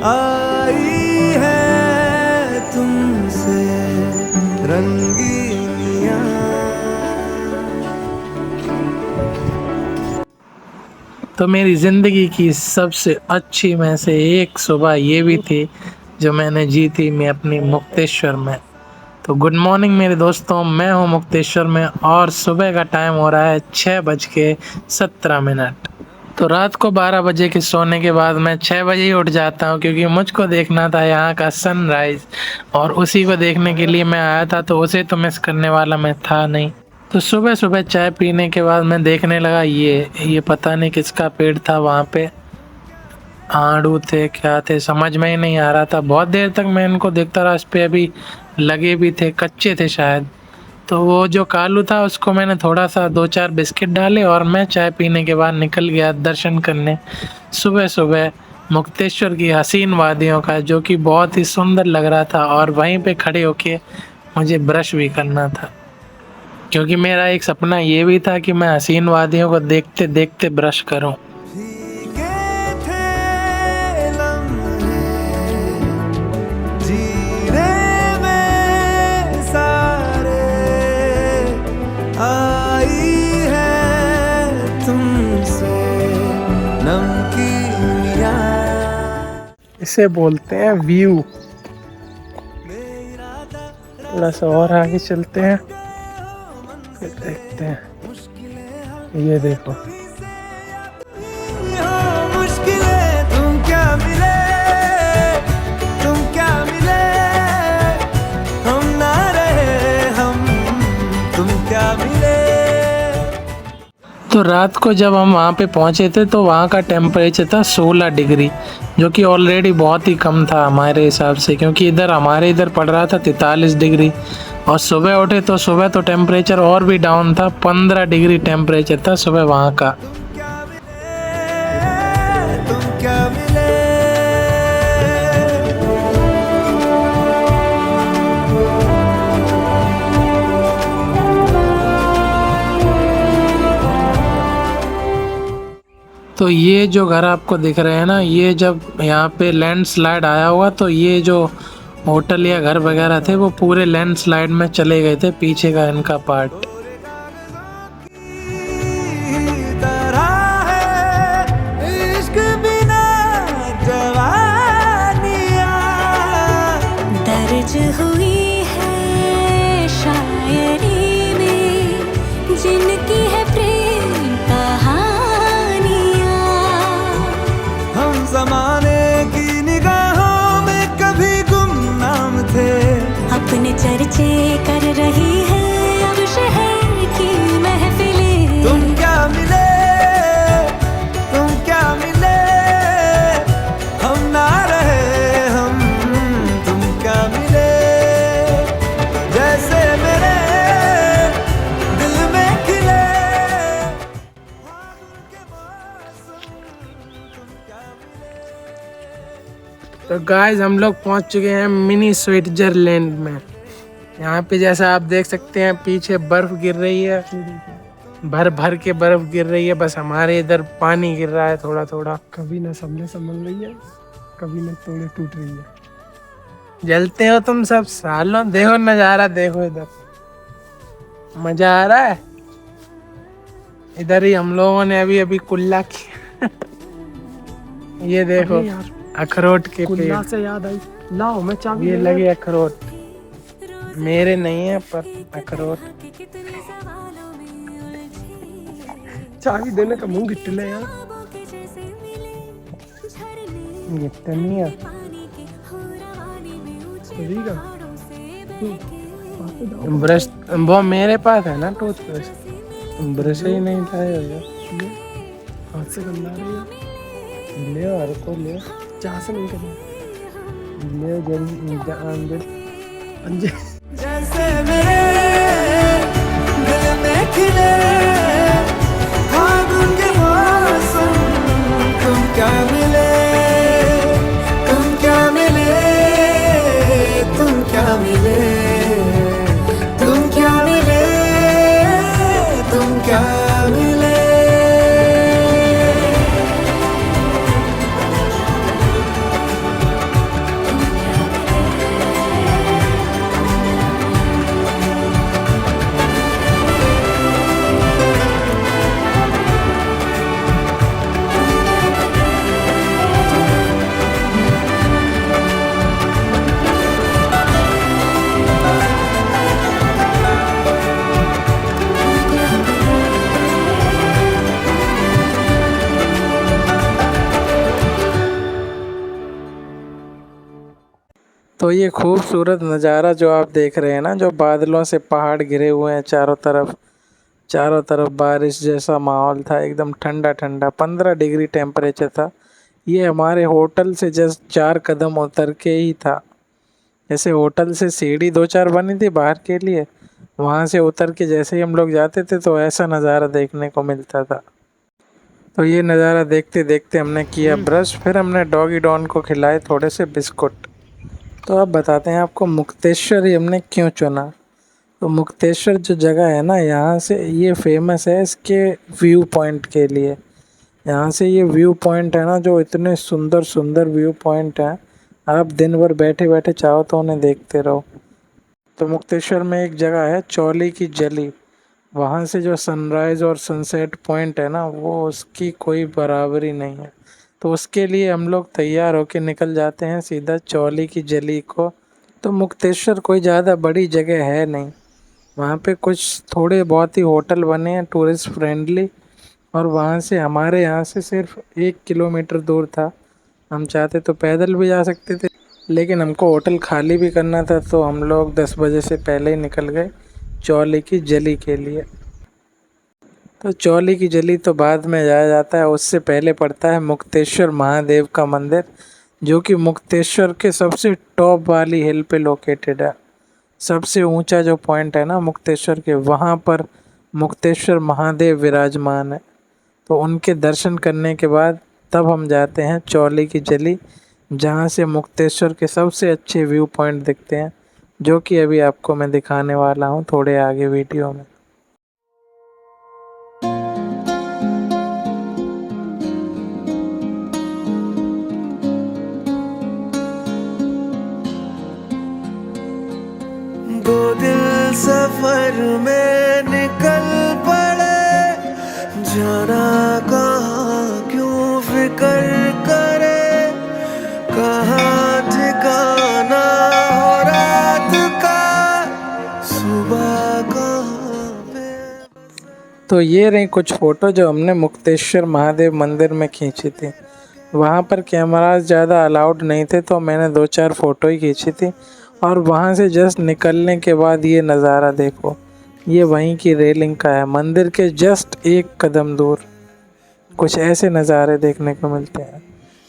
आई है तुमसे रंगीनियां। भीगे थे लम्हे जीने में सारे, आई है तुमसे नमकीनियां। इसे बोलते हैं व्यू। थोड़ा सा और आगे चलते हैं फिर देखते हैं। ये देखो, मुश्किलें तुम क्या मिले, तुम क्या मिले, हम ना रहे हम, तुम क्या मिले। तो रात को जब हम वहाँ पे पहुँचे थे तो वहाँ का टेम्परेचर था 16 डिग्री, जो कि ऑलरेडी बहुत ही कम था हमारे हिसाब से, क्योंकि हमारे इधर पड़ रहा था 43 डिग्री। और सुबह उठे तो सुबह तो टेम्परेचर और भी डाउन था, 15 डिग्री टेम्परेचर था सुबह वहाँ का। तुम क्या मिले। तो ये जो घर आपको दिख रहे हैं ना, ये जब यहाँ पे लैंडस्लाइड आया हुआ तो ये जो होटल या घर वगैरह थे वो पूरे लैंडस्लाइड में चले गए थे, पीछे का इनका पार्ट। दर्ज हुई है शायरी में जिनकी है प्रेम कहानियाँ। हम ज़माने की निगाहों में कभी गुमनाम थे, अपने चर्चे कर रही है अब शहर की महफिलें। तुम क्या मिले, तुम क्या मिले, हम ना रहे हम, तुम क्या मिले। जैसे मेरे दिल में खिले तो गाइस हम लोग पहुंच चुके हैं मिनी स्विट्जरलैंड में। यहाँ पे जैसा आप देख सकते हैं पीछे बर्फ गिर रही है, भर भर के बर्फ गिर रही है। बस हमारे इधर पानी गिर रहा है थोड़ा थोड़ा। कभी ना सबने संभल रही है, कभी ना तोड़े टूट रही है। जलते हो तुम सब सालों। देखो नजारा, देखो इधर मजा आ रहा है। इधर ही हम लोगों ने अभी अभी कुल्ला किया। ये देखो अखरोट के पेड़ से याद आई, लाओ मैं चाबी ये लगे अखरोट। मेरे नहीं है पर अखरोट। चाबी देने का मुंह गिट्टले यार। गिफ्ट नहीं है ब्रश, वो मेरे पास है ना टूथब्रश, ब्रश ही नहीं था यार। हाथ से गंदा रही है। ले और को ले, चाह से नहीं करना। ले जल्दी अंजे जैसे मेरे दिल में खिले फागुन के मौसम। तुम क्या मिले, तुम क्या मिले, तुम क्या मिले, तुम क्या मिले, तुम क्या मिले। तो ये खूबसूरत नज़ारा जो आप देख रहे हैं ना, जो बादलों से पहाड़ घिरे हुए हैं चारों तरफ बारिश जैसा माहौल था, एकदम ठंडा ठंडा 15 डिग्री टेम्परेचर था। ये हमारे होटल से जस्ट 4 कदम उतर के ही था। जैसे होटल से सीढ़ी 2-4 बनी थी बाहर के लिए, वहाँ से उतर के जैसे ही हम लोग जाते थे तो ऐसा नज़ारा देखने को मिलता था। तो ये नज़ारा देखते देखते हमने किया ब्रश, फिर हमने डॉगी डॉन को खिलाए थोड़े से बिस्कुट। तो अब बताते हैं आपको मुक्तेश्वर ही हमने क्यों चुना। तो मुक्तेश्वर जो जगह है ना, यहाँ से ये फेमस है इसके व्यू पॉइंट के लिए। यहाँ से ये व्यू पॉइंट है ना, जो इतने सुंदर सुंदर व्यू पॉइंट हैं, आप दिन भर बैठे बैठे चाहो तो उन्हें देखते रहो। तो मुक्तेश्वर में एक जगह है चौली की जली, वहाँ से जो सनराइज़ और सनसेट पॉइंट है ना, वो उसकी कोई बराबरी नहीं है। तो उसके लिए हम लोग तैयार होके निकल जाते हैं सीधा चौली की जली को। तो मुक्तेश्वर कोई ज़्यादा बड़ी जगह है नहीं, वहाँ पे कुछ थोड़े बहुत ही होटल बने हैं टूरिस्ट फ्रेंडली, और वहाँ से हमारे यहाँ से सिर्फ 1 किलोमीटर दूर था। हम चाहते तो पैदल भी जा सकते थे, लेकिन हमको होटल खाली भी करना था, तो हम लोग 10 बजे से पहले ही निकल गए चौली की जली के लिए। तो चौली की जली तो बाद में जाया जाता है, उससे पहले पड़ता है मुक्तेश्वर महादेव का मंदिर, जो कि मुक्तेश्वर के सबसे टॉप वाली हिल पे लोकेटेड है। सबसे ऊंचा जो पॉइंट है ना मुक्तेश्वर के, वहाँ पर मुक्तेश्वर महादेव विराजमान है। तो उनके दर्शन करने के बाद तब हम जाते हैं चौली की जली, जहाँ से मुक्तेश्वर के सबसे अच्छे व्यू पॉइंट दिखते हैं, जो कि अभी आपको मैं दिखाने वाला हूँ थोड़े आगे वीडियो में। दो दिल सफर में निकल पड़े, जाना कहाँ क्यों फिक्र करे, कहाँ ठिकाना हो रात का, सुबह कहाँ पे। तो ये रही कुछ फ़ोटो जो हमने मुक्तेश्वर महादेव मंदिर में खींची थी। वहाँ पर कैमरास ज़्यादा अलाउड नहीं थे, तो मैंने 2-4 फ़ोटो ही खींची थी। और वहाँ से जस्ट निकलने के बाद ये नज़ारा देखो, ये वहीं की रेलिंग का है, मंदिर के जस्ट 1 कदम दूर कुछ ऐसे नज़ारे देखने को मिलते हैं।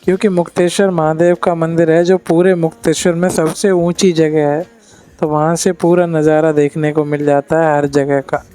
क्योंकि मुक्तेश्वर महादेव का मंदिर है जो पूरे मुक्तेश्वर में सबसे ऊंची जगह है, तो वहाँ से पूरा नज़ारा देखने को मिल जाता है हर जगह का।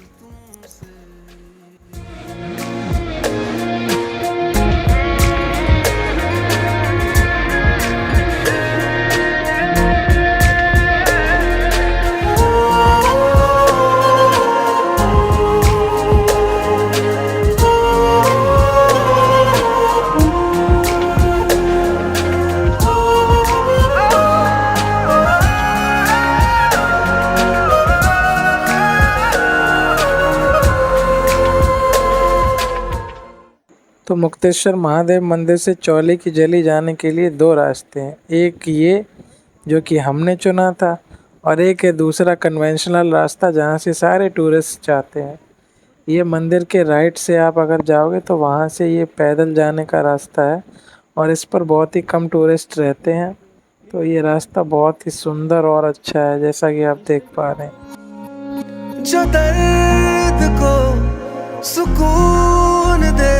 तो मुक्तेश्वर महादेव मंदिर से चौली की जली जाने के लिए 2 रास्ते हैं। एक ये जो कि हमने चुना था, और एक है दूसरा कन्वेंशनल रास्ता जहाँ से सारे टूरिस्ट जाते हैं। ये मंदिर के राइट से आप अगर जाओगे तो वहाँ से ये पैदल जाने का रास्ता है, और इस पर बहुत ही कम टूरिस्ट रहते हैं। तो ये रास्ता बहुत ही सुंदर और अच्छा है, जैसा कि आप देख पा रहे हैं। जो दर्द को सुकून दे,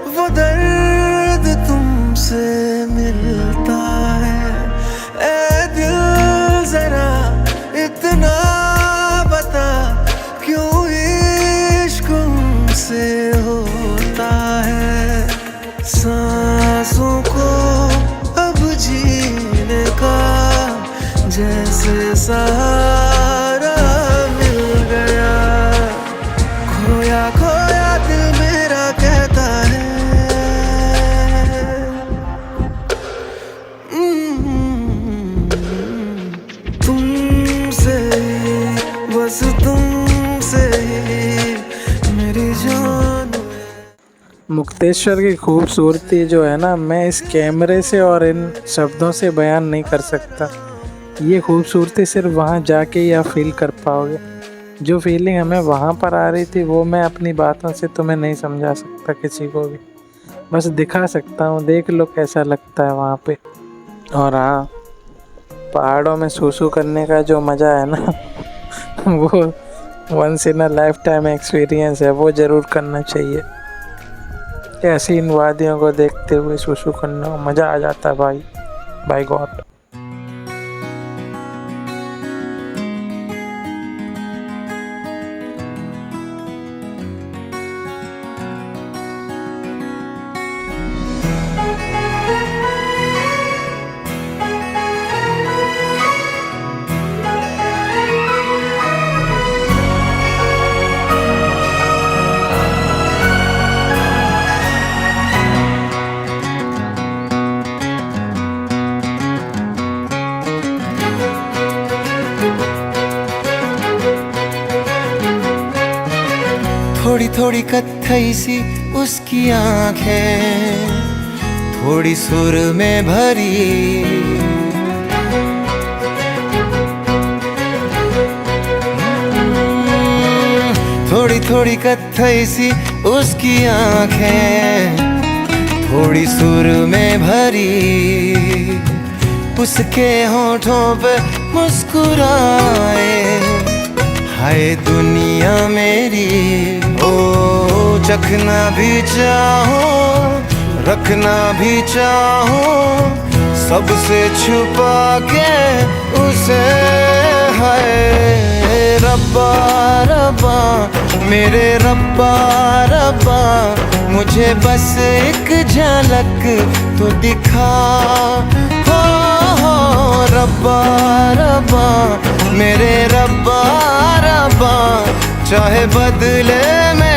वो दर्द तुमसे मिलता है। ए दिल जरा इतना बता, क्यों इश्क से होता है। सांसों को अब जीने का जैसे सहारा मिल गया, खोया खोया दिल मेरा कहता है। तुमसे ही, बस तुमसे ही मेरी जान। मुक्तेश्वर की खूबसूरती जो है ना, मैं इस कैमरे से और इन शब्दों से बयान नहीं कर सकता। ये खूबसूरती सिर्फ वहाँ जाके ही आप फील कर पाओगे। जो फीलिंग हमें वहाँ पर आ रही थी वो मैं अपनी बातों से तुम्हें नहीं समझा सकता किसी को भी, बस दिखा सकता हूँ। देख लो कैसा लगता है वहाँ पे। और हाँ, पहाड़ों में सूसू करने का जो मज़ा है ना वो once in a lifetime experience है, वो ज़रूर करना चाहिए। ऐसी इन वादियों को देखते हुए सूसू करना मज़ा आ जाता है भाई, बाय गॉड। थोड़ी थोड़ी कत्थई सी उसकी आंखें, थोड़ी सुर में भरी, थोड़ी थोड़ी कत्थई सी उसकी आंखें, थोड़ी सुर में भरी, उसके होठों पे मुस्कुराए, हाय दुनिया मेरी। ओ चखना भी चाहो, रखना भी चाहो, सबसे छुपा के उसे, हाय रब्बा रब्बा मेरे रब्बा रब्बा, मुझे बस एक झलक तो दिखा, हो रब्बा रब्बा मेरे रब्बा रब्बा, चाहे बदले में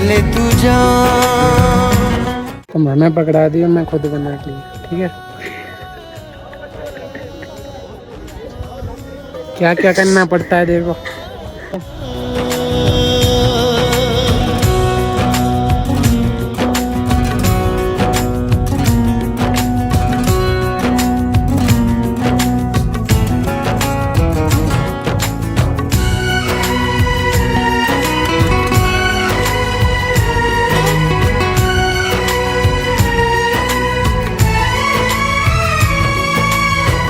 ले तू जान। तो मैंने पकड़ा दिया, मैं खुद बना के लिए, ठीक है। क्या क्या करना पड़ता है देखो।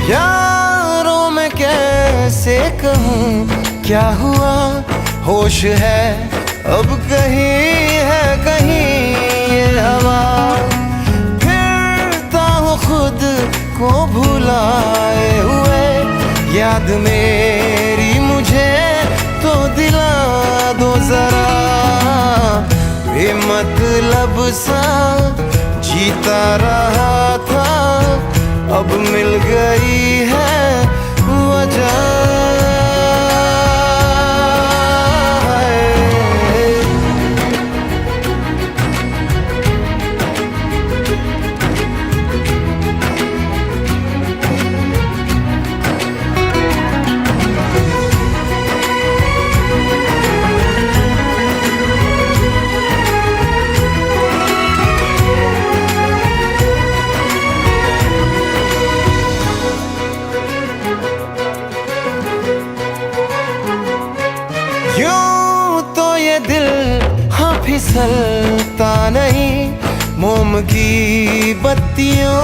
यारों में कैसे कहूँ क्या हुआ, होश है अब कहीं है कहीं ये हवा, फिरता हूँ खुद को भुलाए हुए, याद मेरी मुझे तो दिला दो जरा, बेमतलब सा जीता रहा था, अब मिल गई है वजह। यूं तो ये दिल हाँ फिसलता नहीं, मोम की बत्तियों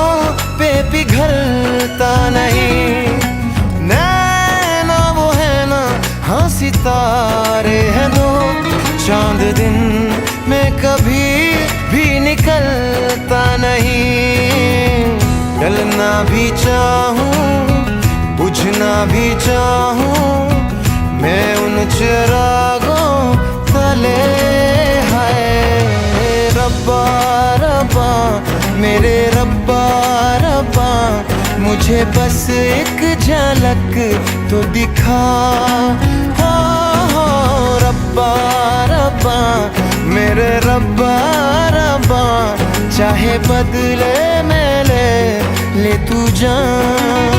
पे पिघलता नहीं, नैना वो है ना हाँ सितारे हैं दो, चांद दिन में कभी भी निकलता नहीं, डलना भी चाहूँ बुझना भी चाहूँ मैं उन चिरागों तले, हाय रब्बा रब्बा मेरे रब्बा रब्बा, मुझे बस एक झलक तो दिखा, हो रब्बा रब्बा मेरे रब्बा रब्बा, चाहे बदले में ले तू जान।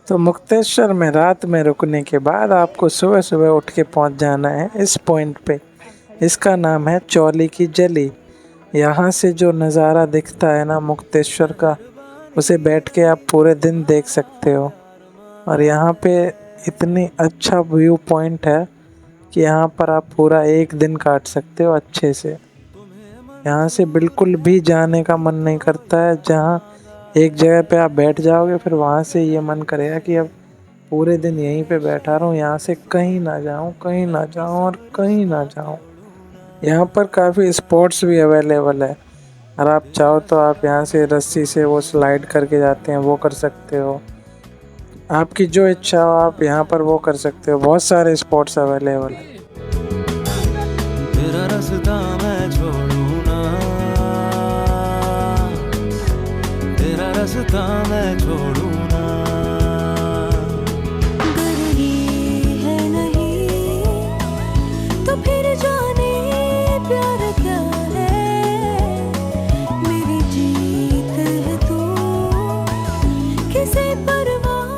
तो मुक्तेश्वर में रात में रुकने के बाद आपको सुबह सुबह उठ के पहुंच जाना है इस पॉइंट पे। इसका नाम है चौली की जली। यहाँ से जो नज़ारा दिखता है ना मुक्तेश्वर का, उसे बैठ के आप पूरे दिन देख सकते हो। और यहाँ पे इतनी अच्छा व्यू पॉइंट है कि यहाँ पर आप पूरा एक दिन काट सकते हो अच्छे से। यहाँ से बिल्कुल भी जाने का मन नहीं करता है। जहाँ एक जगह पे आप बैठ जाओगे फिर वहाँ से ये मन करेगा कि अब पूरे दिन यहीं पे बैठा रहूँ, यहाँ से कहीं ना जाऊँ, कहीं ना जाऊँ और कहीं ना जाऊँ। यहाँ पर काफ़ी स्पॉट्स भी अवेलेबल है। और आप चाहो तो आप यहाँ से रस्सी से वो स्लाइड करके जाते हैं, वो कर सकते हो। आपकी जो इच्छा हो आप यहाँ पर वो कर सकते हो। बहुत सारे स्पॉट्स अवेलेबल है। तेरा रास्ता मैं छोड़ूं ना, तेरा रास्ता मैं छोड़ूं ना। अगर ये है नहीं तो फिर जाने प्यार क्या है। मेरी जीत है तू, किसे परवाह।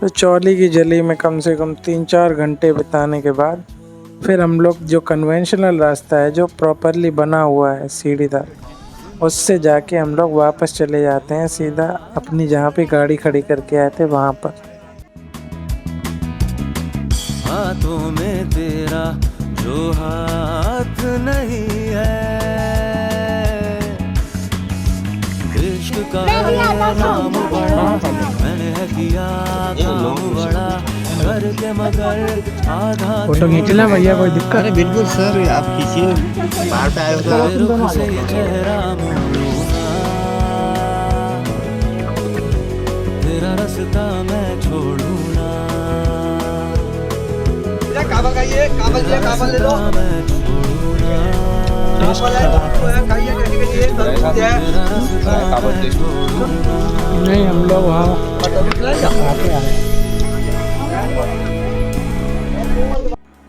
तो चौली की जली में कम से कम 3-4 घंटे बिताने के बाद फिर हम लोग जो कन्वेंशनल रास्ता है जो प्रॉपरली बना हुआ है सीढ़ीदार, उससे जाके हम लोग वापस चले जाते हैं सीधा अपनी जहाँ पे गाड़ी खड़ी करके आए थे वहाँ पर। हाथों में तेरा जो हाथ नहीं है, इश्क का नाम बड़ा, मैंने है किया काम बड़ा, करके मगर आधा फोटो खींच ले भैया, कोई दिक्कत? अरे बिल्कुल सर, आप खींचिए, बाहर पे आए हो तो रुख से चेहरा मोड़ूं ना, तेरा रास्ता मैं छोड़ूं ना, काबल खाइए, काबल ले लो, मैं छोड़ूं ना, खाइए नहीं, हम लोग वहाँ आके आए।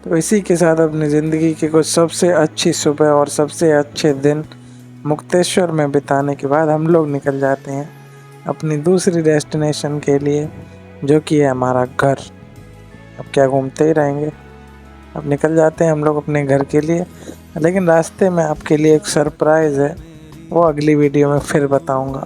तो इसी के साथ अपनी ज़िंदगी की कुछ सबसे अच्छी सुबह और सबसे अच्छे दिन मुक्तेश्वर में बिताने के बाद हम लोग निकल जाते हैं अपनी दूसरी डेस्टिनेशन के लिए, जो कि है हमारा घर। अब क्या घूमते ही रहेंगे, अब निकल जाते हैं हम लोग अपने घर के लिए। लेकिन रास्ते में आपके लिए एक सरप्राइज़ है, वो अगली वीडियो में फिर बताऊंगा।